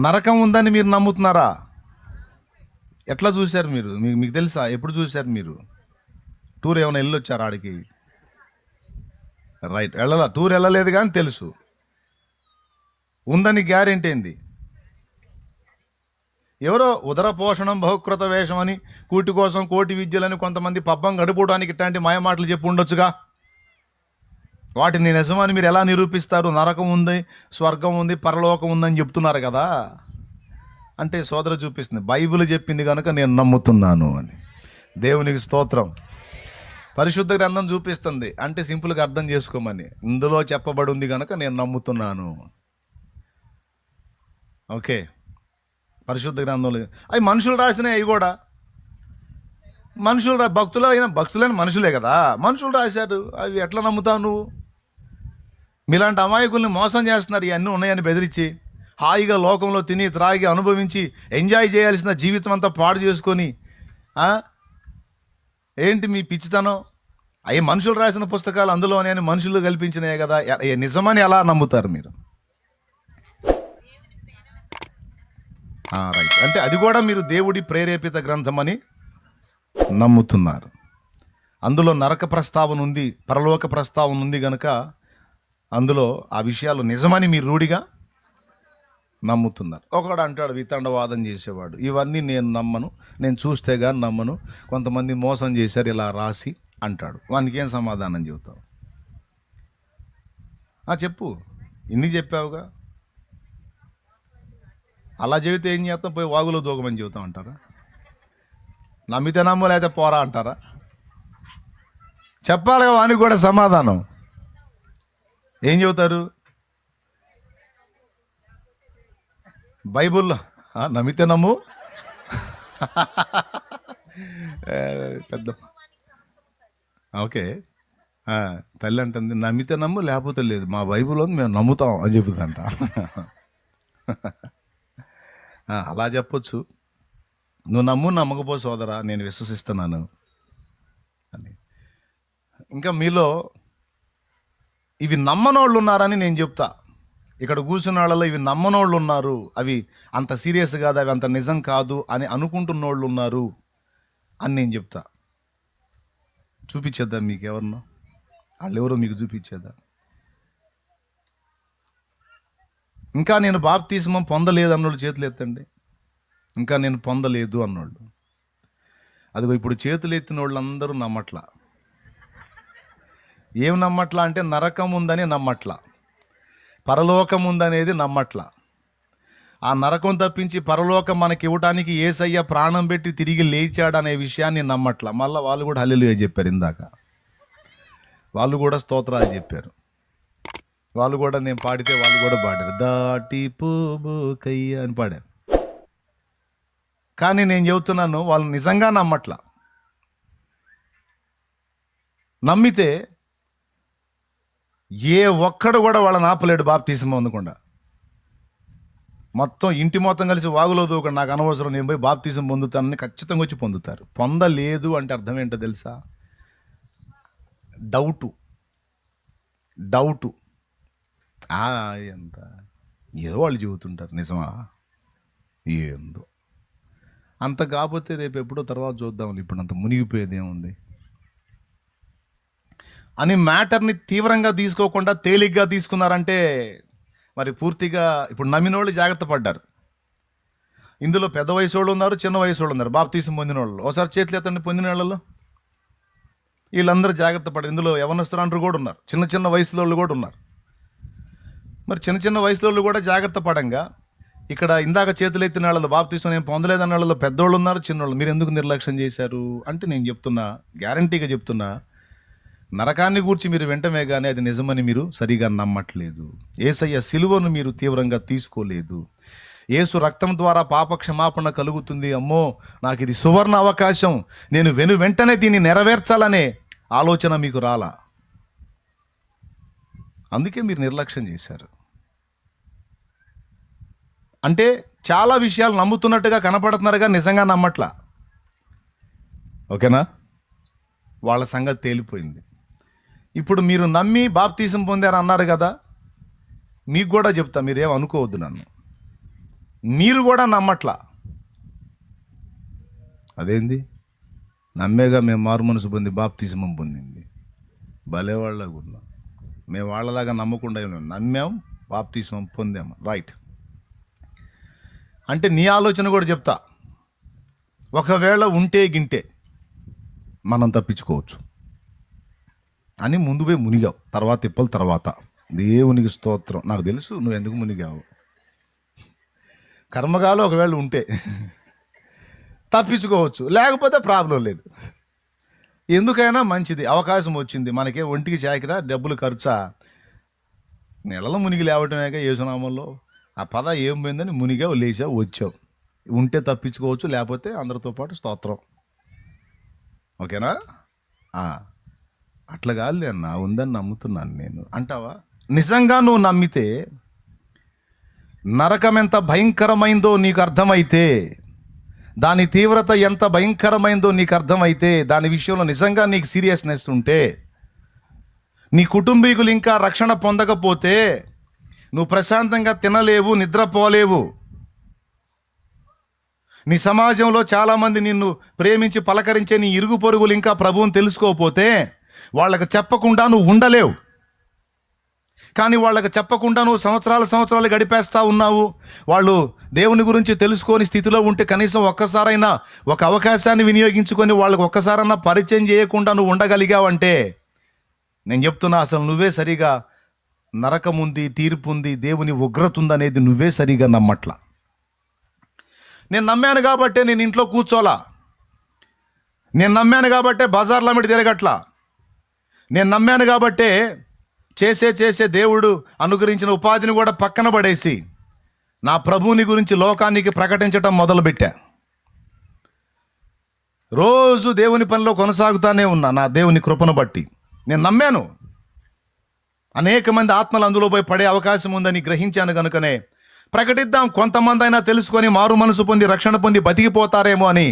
నరకం ఉందని మీరు నమ్ముతున్నారా? ఎట్లా చూశారు మీరు? మీకు తెలుసా? ఎప్పుడు చూశారు మీరు? టూర్ ఏమైనా వెళ్ళొచ్చారా ఆడికి? రైట్, టూర్ వెళ్ళలేదు కానీ తెలుసు. ఉందని గ్యారెంటీ ఏంది? ఎవరో ఉదర పోషణం బహుకృత వేషం అని, కూటి కోసం కోటి విద్యలని కొంతమంది పబ్బం గడుపుకోవడానికి ఇట్లాంటి మాయమాటలు చెప్పి ఉండొచ్చుగా. వాటిని నిజమని మీరు ఎలా నిరూపిస్తారు? నరకం ఉంది, స్వర్గం ఉంది, పరలోకం ఉందని చెప్తున్నారు కదా. అంటే సోదరు చూపిస్తుంది, బైబిల్ చెప్పింది కనుక నేను నమ్ముతున్నాను అని. దేవునికి స్తోత్రం. పరిశుద్ధ గ్రంథం చూపిస్తుంది అంటే సింపుల్గా అర్థం చేసుకోమని. ఇందులో చెప్పబడి ఉంది కనుక నేను నమ్ముతున్నాను. ఓకే, పరిశుద్ధ గ్రంథంలో అవి మనుషులు రాసినాయి. అవి కూడా మనుషులు భక్తులైన మనుషులే కదా, మనుషులు రాశారు. అవి ఎట్లా నమ్ముతావు నువ్వు? మీలాంటి అమాయకుల్ని మోసం చేస్తున్నారు. ఇవన్నీ ఉన్నాయని బెదిరించి హాయిగా లోకంలో తిని త్రాగి అనుభవించి ఎంజాయ్ చేయాల్సిన జీవితం అంతా పాడు చేసుకొని ఏంటి మీ పిచ్చితనం? అవి మనుషులు రాసిన పుస్తకాలు, అందులోనే అని మనుషులు కల్పించినాయి కదా. నిజమని ఎలా నమ్ముతారు మీరు? రైట్, అంటే అది కూడా మీరు దేవుడి ప్రేరేపిత గ్రంథం అని నమ్ముతున్నారు. అందులో నరక ప్రస్తావన ఉంది, పరలోక ప్రస్తావన ఉంది కనుక అందులో ఆ విషయాలు నిజమని మీరు రూఢిగా నమ్ముతున్నారు. ఒకడు అంటాడు వితండవాదం చేసేవాడు, ఇవన్నీ నేను నమ్మను, నేను చూస్తే కానీ నమ్మను, కొంతమంది మోసం చేశారు ఇలా రాసి అంటాడు. వానికి ఏం సమాధానం చెబుతావు? చెప్పు, ఇన్ని చెప్పావుగా. అలా చెబితే ఏం చేస్తాం? పోయి వాగులో దూకమని చెబుతాం అంటారా? నమ్మితే నమ్ము, లేకపోతే పోరా అంటారా? చెప్పాలిగా వానికి కూడా సమాధానం. ఏం చెబుతారు? బైబుల్లో నమ్మితే నమ్ము పెద్ద ఓకే. తల్లి అంటుంది నమ్మితే నమ్ము లేకపోతే లేదు, మా బైబుల్లో మేము నమ్ముతాం అని చెబుతుందంట. అలా చెప్పొచ్చు. నువ్వు నమ్ము, నమ్మకపో సోదరా, నేను విశ్వసిస్తున్నాను అని. ఇంకా మీలో ఇవి నమ్మనోళ్ళు ఉన్నారని నేను చెప్తా. ఇక్కడ కూర్చున్న వాళ్ళలో ఇవి నమ్మనోళ్ళు ఉన్నారు, అవి అంత సీరియస్ కాదు, అవి అంత నిజం కాదు అని అనుకుంటున్నోళ్ళు ఉన్నారు అని నేను చెప్తా. చూపించేద్దా మీకు ఎవరినో? వాళ్ళు ఎవరో మీకు చూపించేద్దా? ఇంకా నేను బాప్తిస్మం పొందలేదు అన్నోళ్ళు చేతులు ఎత్తండి. ఇంకా నేను పొందలేదు అన్నోళ్ళు. అదిగో ఇప్పుడు చేతులు ఎత్తిన వాళ్ళందరూ నమ్మట్లా. ఏం నమ్మట్లా అంటే నరకం ఉందని నమ్మట్లా, పరలోకం ఉందనేది నమ్మట్లా. ఆ నరకం తప్పించి పరలోకం మనకి ఇవ్వటానికి యేసయ్య ప్రాణం పెట్టి తిరిగి లేచాడనే విషయాన్ని నమ్మట్లా. మళ్ళీ వాళ్ళు కూడా హల్లెలూయా చెప్పారు. ఇందాక వాళ్ళు కూడా స్తోత్రాలు చెప్పారు. వాళ్ళు కూడా నేను పాడితే వాళ్ళు కూడా పాడారు, దాటిపోబోకయ్య అని పాడారు. కానీ నేను చెబుతున్నాను, వాళ్ళు నిజంగా నమ్మట్లా. నమ్మితే ఏ ఒక్కడు కూడా వాళ్ళని ఆపలేడు బాప్తిస్మం అందకుండా. మొత్తం ఇంటి మొత్తం కలిసి వాగులో దూకండి, నాకు అనవసరం, నేను పోయి బాప్తిస్మం పొందుతానని ఖచ్చితంగా వచ్చి పొందుతారు. పొందలేదు అంటే అర్థం ఏంటో తెలుసా? డౌటు. ఎంత ఏదో వాళ్ళు చెబుతుంటారు, నిజమా ఏందో. అంత కాకపోతే రేపు ఎప్పుడో తర్వాత చూద్దాం, ఇప్పుడు అంత మునిగిపోయేది ఏముంది అని మ్యాటర్ని తీవ్రంగా తీసుకోకుండా తేలిగ్గా తీసుకున్నారంటే మరి పూర్తిగా ఇప్పుడు నమ్మినోళ్ళు జాగ్రత్త పడ్డారు. ఇందులో పెద్ద వయసు వాళ్ళు ఉన్నారు, చిన్న వయసు వాళ్ళు ఉన్నారు. బాప్తిస్మం పొందిన వాళ్ళు ఒకసారి చేతులు ఎత్తండి. పొందిన వాళ్ళలో వీళ్ళందరూ జాగ్రత్త పడ్డారు. ఇందులో యవనస్తులు కూడా ఉన్నారు, చిన్న చిన్న వయసులో వాళ్ళు కూడా ఉన్నారు. మరి చిన్న చిన్న వయసులో వాళ్ళు కూడా జాగ్రత్త పడంగా ఇక్కడ ఇందాక చేతులు ఎత్తిన వాళ్ళలో బాప్తిస్మం నేను పొందలేదన్న వాళ్ళలో పెద్దోళ్ళు ఉన్నారు, చిన్నోళ్ళు. మీరు ఎందుకు నిర్లక్ష్యం చేశారు అంటే నేను చెప్తున్నా, గ్యారంటీగా చెప్తున్నా, నరకాన్ని గూర్చి మీరు వెంటనే కానీ అది నిజమని మీరు సరిగా నమ్మట్లేదు. యేసయ్య సిలువను మీరు తీవ్రంగా తీసుకోలేదు. యేసు రక్తం ద్వారా పాప క్షమాపణ కలుగుతుంది, అమ్మో నాకు ఇది సువర్ణ అవకాశం, నేను వెంటనే దీన్ని నెరవేర్చాలనే ఆలోచన మీకు రాలా. అందుకే మీరు నిర్లక్ష్యం చేశారు. అంటే చాలా విషయాలు నమ్ముతున్నట్టుగా కనపడుతున్నారుగా నిజంగా నమ్మట్లా. ఓకేనా? వాళ్ళ సంగతి తేలిపోయింది. ఇప్పుడు మీరు నమ్మి బాప్తిసం పొందారు అన్నారు కదా, మీకు కూడా చెప్తా, మీరేం అనుకోవద్దు నన్ను. మీరు కూడా నమ్మట్లా. అదేంది, నమ్మేగా మేము మారు మనసు పొంది బాప్తిస్మం పొందింది. భలే వాళ్ళగా ఉన్నాం. మేము వాళ్ళలాగా నమ్మకుండా నమ్మాం, బాప్తిస్మం పొందాము. రైట్. అంటే నీ ఆలోచన కూడా చెప్తా. ఒకవేళ ఉంటే గింటే మనం తప్పించుకోవచ్చు అని ముందు పోయి మునిగావు. తర్వాత తిప్పలు తర్వాత. దేవునికి స్తోత్రం. నాకు తెలుసు నువ్వు ఎందుకు మునిగావు. కర్మగాలు ఒకవేళ ఉంటే తప్పించుకోవచ్చు, లేకపోతే ప్రాబ్లం లేదు. ఎందుకైనా మంచిది. అవకాశం వచ్చింది మనకే, ఒంటికి చాకిరా, డబ్బులు ఖర్చా, నెలలో మునిగి లేవటమేగా యేసునామంలో. ఆ పద ఏం పోయిందని మునిగావు, లేచావు, వచ్చావు. ఉంటే తప్పించుకోవచ్చు, లేకపోతే అందరితో పాటు స్తోత్రం. ఓకేనా? అట్లా కాదు అన్న, ఉందని నమ్ముతున్నాను నేను అంటావా? నిజంగా నువ్వు నమ్మితే నరకం ఎంత భయంకరమైందో నీకు అర్థమైతే, దాని తీవ్రత ఎంత భయంకరమైందో నీకు అర్థమైతే, దాని విషయంలో నిజంగా నీకు సీరియస్నెస్ ఉంటే, నీ కుటుంబీకులు ఇంకా రక్షణ పొందకపోతే నువ్వు ప్రశాంతంగా తినలేవు, నిద్రపోలేవు. నీ సమాజంలో చాలామంది నిన్ను ప్రేమించి పలకరించే నీ ఇరుగు పొరుగులు ఇంకా ప్రభువుని తెలుసుకోకపోతే వాళ్ళకి చెప్పకుండా నువ్వు ఉండలేవు. కానీ వాళ్ళకి చెప్పకుండా నువ్వు సంవత్సరాలు గడిపేస్తా ఉన్నావు. వాళ్ళు దేవుని గురించి తెలుసుకొని స్థితిలో ఉంటే కనీసం ఒక్కసారైనా ఒక అవకాశాన్ని వినియోగించుకొని వాళ్ళకి ఒక్కసారైనా పరిచయం చేయకుండా నువ్వు ఉండగలిగావంటే నేను చెప్తున్నా, అసలు నువ్వే సరిగా నరకం ఉంది, తీర్పు ఉంది, దేవుని ఉగ్రత ఉంది అనేది నువ్వే సరిగా నమ్మట్లా. నేను నమ్మాను కాబట్టే నేను ఇంట్లో కూర్చోలా. నేను నమ్మాను కాబట్టే బజార్ల మీద తిరగట్లా. నేను నమ్మాను కాబట్టే చేసే దేవుడు అనుగ్రహించిన ఉపాధిని కూడా పక్కన పడేసి నా ప్రభువుని గురించి లోకానికి ప్రకటించటం మొదలుపెట్టా. రోజు దేవుని పనిలో కొనసాగుతానే ఉన్నా నా దేవుని కృపను బట్టి. నేను నమ్మాను. అనేక మంది ఆత్మలు అందులో పోయి పడే అవకాశం ఉందని గ్రహించాను కనుకనే ప్రకటిద్దాం, కొంతమంది అయినా తెలుసుకొని మారు మనసు పొంది రక్షణ పొంది బతికిపోతారేమో అని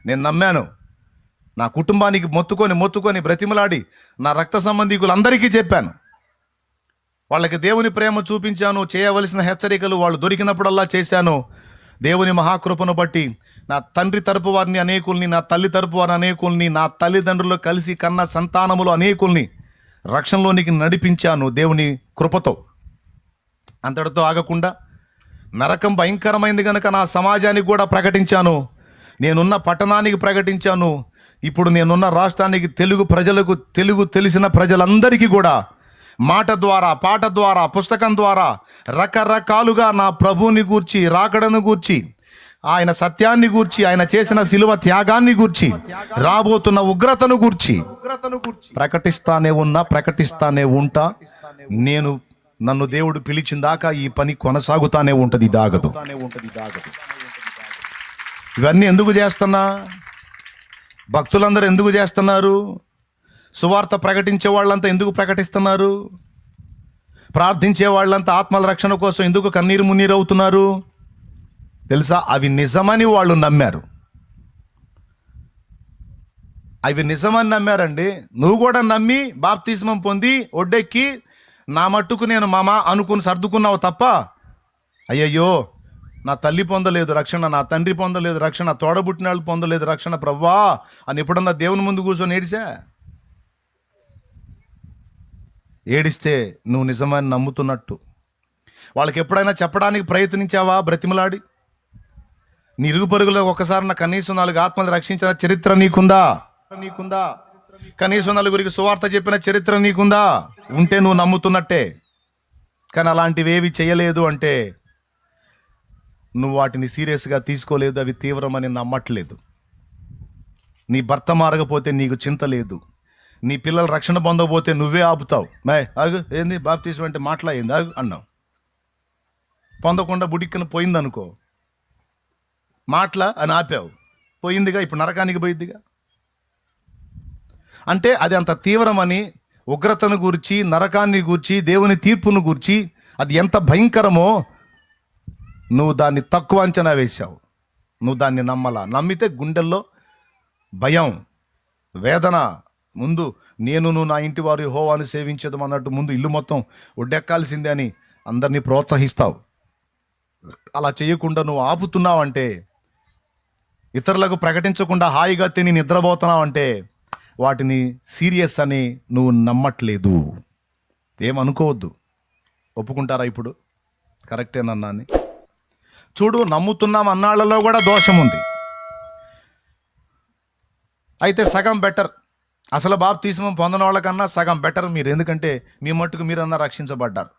నేను నమ్మాను. నా కుటుంబానికి మొత్తుకొని బ్రతిమలాడి నా రక్త సంబంధికులందరికీ చెప్పాను. వాళ్ళకి దేవుని ప్రేమ చూపించాను. చేయవలసిన హెచ్చరికలు వాళ్ళు దొరికినప్పుడల్లా చేశాను. దేవుని మహాకృపను బట్టి నా తండ్రి తరపు వారిని అనేకుల్ని, నా తల్లి తరపు వారిని అనేకుల్ని, నా తల్లిదండ్రులు కలిసి కన్న సంతానములు అనేకుల్ని రక్షణలోనికి నడిపించాను దేవుని కృపతో. అంతటితో ఆగకుండా నరకం భయంకరమైంది కనుక నా సమాజానికి కూడా ప్రకటించాను. నేనున్న పట్టణానికి ప్రకటించాను. ఇప్పుడు నేనున్న రాష్ట్రానికి, తెలుగు ప్రజలకు, తెలుగు తెలిసిన ప్రజలందరికీ కూడా మాట ద్వారా, పాట ద్వారా, పుస్తకం ద్వారా రకరకాలుగా నా ప్రభువుని గూర్చి, రాకడను గూర్చి, ఆయన సత్యాన్ని గూర్చి, ఆయన చేసిన శిలువ త్యాగాన్ని గూర్చి, రాబోతున్న ఉగ్రతను గూర్చి ప్రకటిస్తానే ఉంటా. నన్ను దేవుడు పిలిచిందాకా ఈ పని కొనసాగుతానే ఉంటుంది, దాగదు. ఇవన్నీ ఎందుకు చేస్తున్నా? భక్తులందరూ ఎందుకు చేస్తున్నారు? సువార్త ప్రకటించే వాళ్ళంతా ఎందుకు ప్రకటిస్తున్నారు? ప్రార్థించే వాళ్ళంతా ఆత్మల రక్షణ కోసం ఎందుకు కన్నీరు మున్నీరు అవుతున్నారు తెలుసా? అవి నిజమని వాళ్ళు నమ్మారు. అవి నిజమని నమ్మారండి. నువ్వు కూడా నమ్మి బాప్తిస్మం పొంది ఒడ్డెక్కి నా మట్టుకు నేను మామ అనుకుని సర్దుకున్నావు తప్ప, అయ్యయ్యో నా తల్లి పొందలేదు రక్షణ, నా తండ్రి పొందలేదు రక్షణ, తోడబుట్టిన వాళ్ళు పొందలేదు రక్షణ ప్రభువా అని ఎప్పుడన్నా దేవుని ముందు కూర్చొని ఏడిస్తే నువ్వు నిజమని నమ్ముతున్నట్టు. వాళ్ళకి ఎప్పుడైనా చెప్పడానికి ప్రయత్నించావా బ్రతిమలాడి? నీ ఇరుగు పరుగులో ఒక్కసారి నా కనీసం 4 ఆత్మలు రక్షించిన చరిత్ర నీకుందా? కనీసం 4గురికి సువార్త చెప్పిన చరిత్ర నీకుందా? ఉంటే నువ్వు నమ్ముతున్నట్టే. కానీ అలాంటివేవి చేయలేదు అంటే నువ్వు వాటిని సీరియస్గా తీసుకోలేదు, అవి తీవ్రమని నమ్మట్లేదు. నీ భర్త మారకపోతే నీకు చింత లేదు. నీ పిల్లలు రక్షణ పొందకపోతే నువ్వే ఆపుతావు. ఆగు, ఏంది బాప్తిస్మం అంటే మాట్లాడింది ఆగు అన్నావు. పొందకుండా బుడిక్కను పోయిందనుకో, మాటల అని ఆపావు, పోయిందిగా, ఇప్పుడు నరకానికి పోయిందిగా. అంటే అది అంత తీవ్రమని, ఉగ్రతను గూర్చి, నరకాన్ని గూర్చి, దేవుని తీర్పును గూర్చి అది ఎంత భయంకరమో నువ్వు దాన్ని తక్కువ అంచనా వేశావు. నువ్వు దాన్ని నమ్మలా. నమ్మితే గుండెల్లో భయం, వేదన. ముందు నువ్వు నా ఇంటి వారు యెహోవాను సేవించదు అన్నట్టు ముందు ఇల్లు మొత్తం ఒడ్డెక్కాల్సిందే అని అందరినీ ప్రోత్సహిస్తావు. అలా చేయకుండా నువ్వు ఆపుతున్నావంటే, ఇతరులకు ప్రకటించకుండా హాయిగా తిని నిద్రపోతున్నావంటే వాటిని సీరియస్ అని నువ్వు నమ్మట్లేదు. ఏమనుకోవద్దు. ఒప్పుకుంటారా ఇప్పుడు? కరెక్టేనన్నా అని. చూడు, నమ్ముతున్నాం అన్నాళ్ళలో కూడా దోషం ఉంది. అయితే సగం బెటర్. అసలు బాప్తిస్మం పొందిన వాళ్ళకన్నా సగం బెటర్ మీరు. ఎందుకంటే మీ మట్టుకు మీరన్నా రక్షించబడ్డారు.